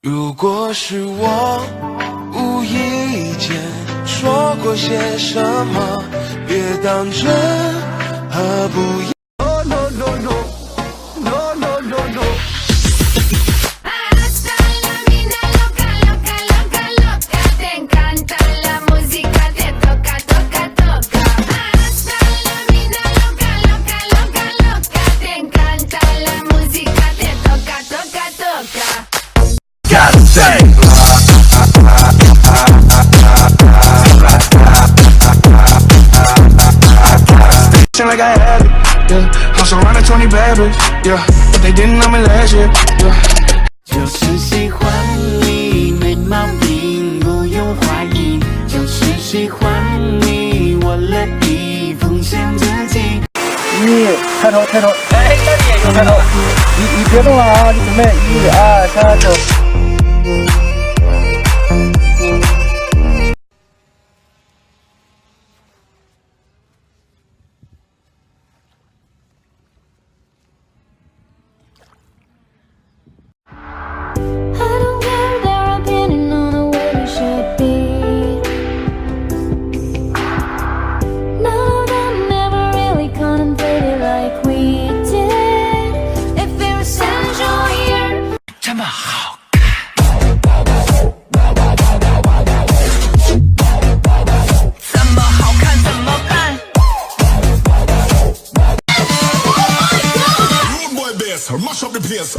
如果是我无意间说过些什么，别当真，何不？No no no no no no no no。Like I had it, yeah. House around the 20 bad bitch, yeah. But they didn't know me last year, yeah. 就是喜欢你，没毛病，不用怀疑。就是喜欢你，我乐意奉献自己。一开头，哎，那你也就开头。你别动了啊，你准备1、2、3、走。这么好怎么好看怎么办？Rude boy bass, mash up the place.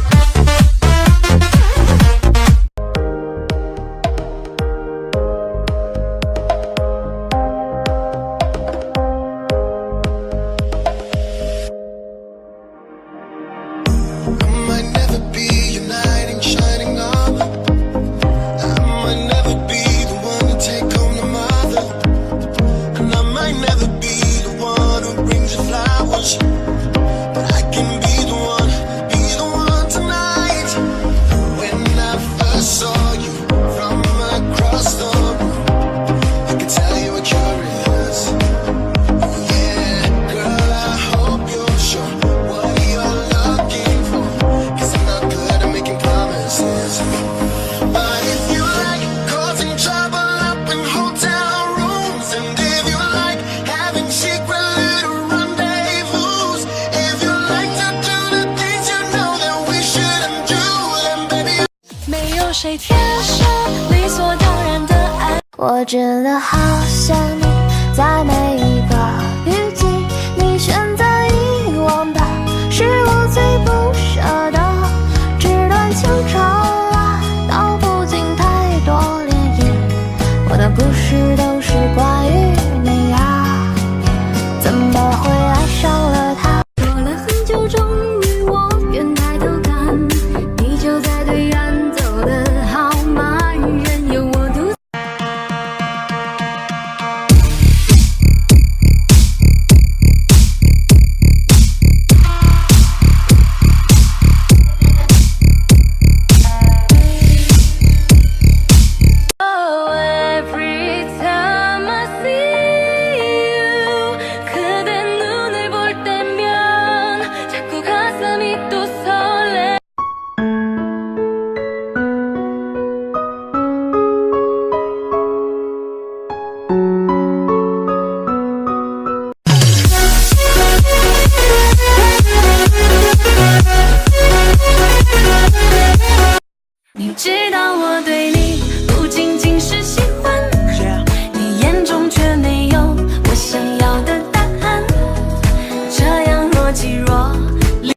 谁天生理所当然的爱？我真的好想你，在每一个雨季，你选择遗忘的是我最不舍的。纸短情长啊，道不尽太多涟漪。我的故事都是关于你啊，怎么会爱上了他？过了很久，终于我愿抬头看，你就在对岸。知道我对你不仅仅是喜欢，你眼中却没有我想要的答案，这样若即若离。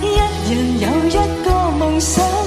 一人有一個夢想。